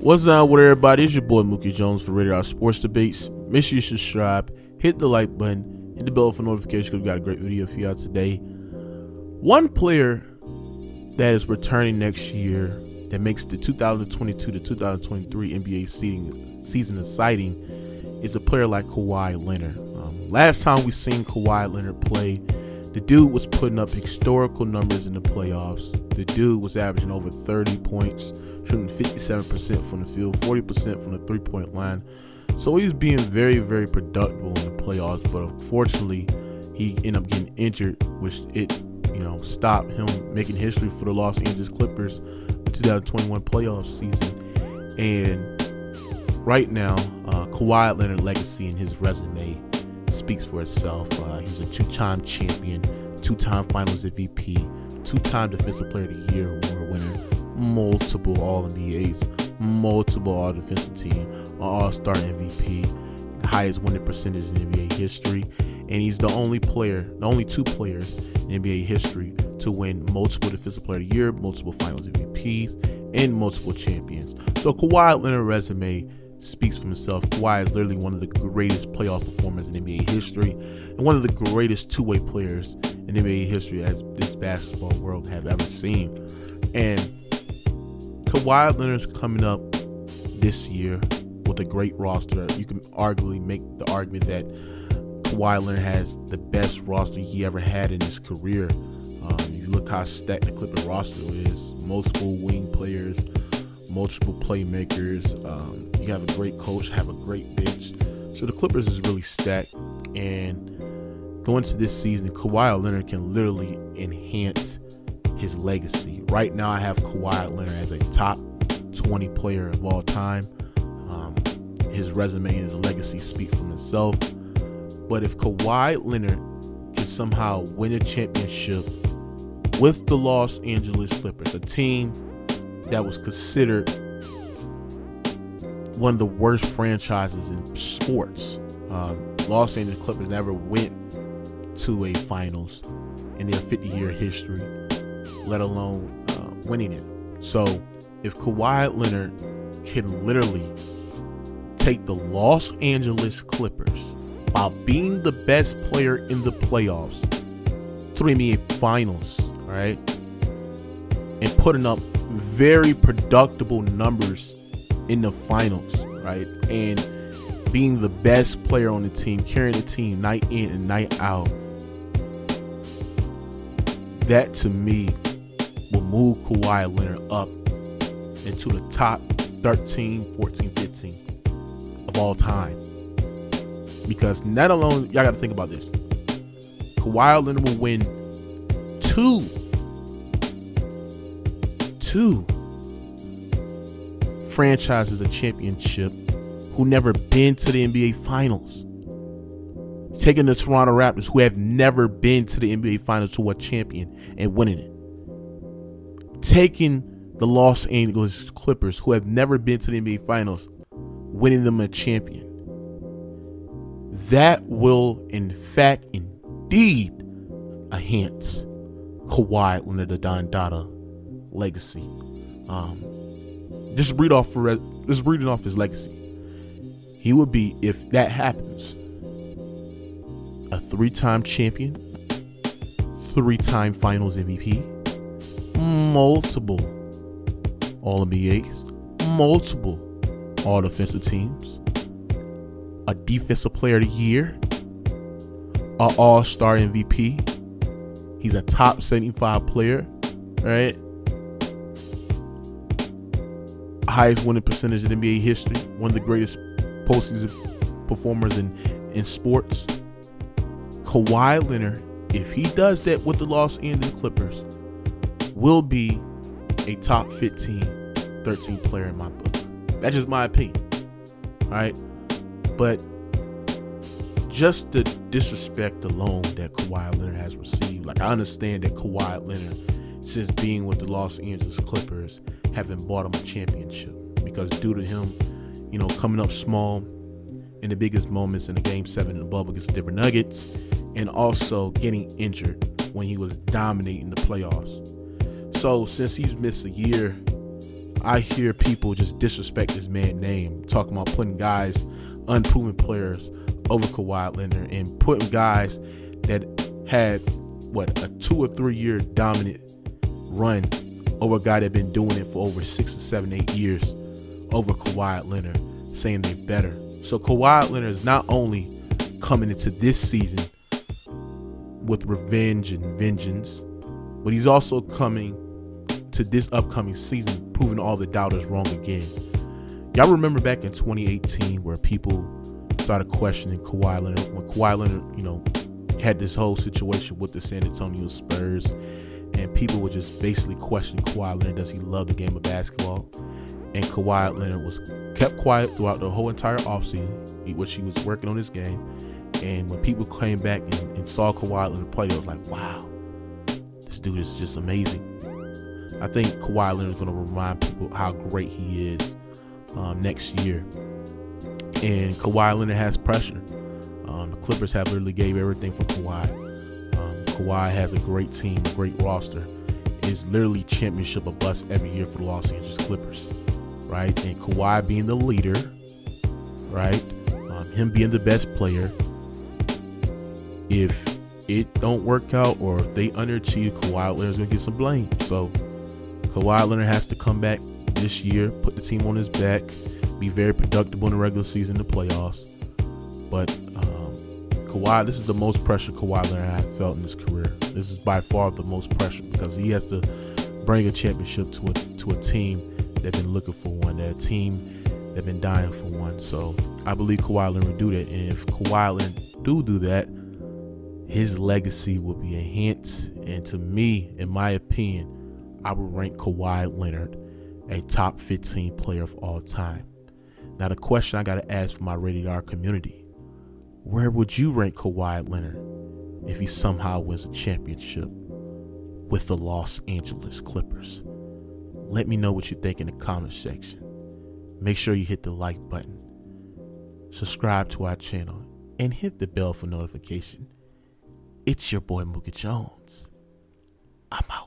What's up with everybody? It's your boy Mookie Jones for Rated R Sports Debates. Make sure you subscribe, hit the like button, hit the bell for notifications because we got a great video for y'all today. One player that is returning next year that makes the 2022 to 2023 NBA season exciting is a player like Kawhi Leonard. Last time we seen Kawhi Leonard play, the dude was putting up historical numbers in the playoffs. The dude was averaging over 30 points, shooting 57% from the field, 40% from the three-point line. So he's being very, very productive in the playoffs. But unfortunately, he ended up getting injured, which stopped him making history for the Los Angeles Clippers the 2021 playoff season. And right now, Kawhi Leonard's legacy and his resume speaks for itself. He's a two-time champion, two-time Finals MVP, two-time Defensive Player of the Year award winner, multiple All-NBAs, multiple All-Defensive Team, All-Star MVP, the highest winning percentage in NBA history, and he's the only two players in NBA history to win multiple Defensive Player of the Year, multiple Finals MVPs, and multiple champions. So Kawhi Leonard's resume speaks for himself. Kawhi is literally one of the greatest playoff performers in NBA history and one of the greatest two-way players in NBA history as this basketball world have ever seen. And Kawhi Leonard's coming up this year with a great roster. You can arguably make the argument that Kawhi Leonard has the best roster he ever had in his career. You look how stacked the Clipper roster is. Multiple wing players, multiple playmakers. You have a great coach, have a great bench. So the Clippers is really stacked. And going to this season, Kawhi Leonard can literally enhance his legacy. Right now, I have Kawhi Leonard as a top 20 player of all time. His resume and his legacy speak for himself. But if Kawhi Leonard can somehow win a championship with the Los Angeles Clippers, a team that was considered one of the worst franchises in sports. Los Angeles Clippers never went to a finals in their 50-year history, let alone winning it. So if Kawhi Leonard can literally take the Los Angeles Clippers while being the best player in the playoffs to the NBA Finals, all right, and putting up very productive numbers in the finals, right, and being the best player on the team, carrying the team night in and night out, that to me will move Kawhi Leonard up into the top 13, 14, 15 of all time. Because not alone, y'all got to think about this. Kawhi Leonard will win two franchises a championship who never been to the NBA Finals. Taking the Toronto Raptors, who have never been to the NBA Finals, to a champion and winning it. Taking the Los Angeles Clippers, who have never been to the NBA Finals, winning them a champion. That will, in fact, indeed, enhance Kawhi Leonard, the Don Dada legacy. Just reading off his legacy. He would be, if that happens, a 3-time champion, 3-time Finals MVP, multiple All-NBAs, multiple All-Defensive Teams, a Defensive Player of the Year, an All-Star MVP. He's a top 75 player, right? Highest winning percentage in NBA history, one of the greatest postseason performers in sports. Kawhi Leonard, if he does that with the Los Angeles Clippers, will be a top 15, 13 player in my book. That's just my opinion. All right. But just the disrespect alone that Kawhi Leonard has received, like, I understand that Kawhi Leonard, since being with the Los Angeles Clippers, haven't bought him a championship because due to him, coming up small in the biggest moments in the Game 7 in the bubble against the Denver Nuggets, and also getting injured when he was dominating the playoffs. So since he's missed a year, I hear people just disrespect this man's name, talking about putting guys, unproven players, over Kawhi Leonard, and putting guys that had a 2 or 3 year dominant run over a guy that been doing it for over 6 or 7, 8 years over Kawhi Leonard, saying they're better. So Kawhi Leonard is not only coming into this season with revenge and vengeance, but he's also coming to this upcoming season proving all the doubters wrong again. Y'all remember back in 2018 where people started questioning Kawhi Leonard when Kawhi Leonard, had this whole situation with the San Antonio Spurs, and people were just basically questioning Kawhi Leonard, does he love the game of basketball? And Kawhi Leonard was kept quiet throughout the whole entire offseason, which he was working on his game. And when people came back and saw Kawhi Leonard play, they was like, wow, this dude is just amazing. I think Kawhi Leonard is going to remind people how great he is next year. And Kawhi Leonard has pressure. The Clippers have literally gave everything for Kawhi. Kawhi has a great team, a great roster. It's literally championship or bust every year for the Los Angeles Clippers, right? And Kawhi being the leader, right? Him being the best player. If it don't work out or if they underachieve, Kawhi Leonard's going to get some blame. So Kawhi Leonard has to come back this year, put the team on his back, be very productive in the regular season, the playoffs. But Kawhi, this is the most pressure Kawhi Leonard has felt in his career. This is by far the most pressure because he has to bring a championship to a team that's been looking for one, that team that's been dying for one. So I believe Kawhi Leonard will do that. And if Kawhi Leonard do that, his legacy will be enhanced. And to me, in my opinion, I would rank Kawhi Leonard a top 15 player of all time. Now, the question I got to ask for my Rated R community, where would you rank Kawhi Leonard if he somehow wins a championship with the Los Angeles Clippers? Let me know what you think in the comment section. Make sure you hit the like button, subscribe to our channel, and hit the bell for notification. It's your boy Mooka Jones. I'm out.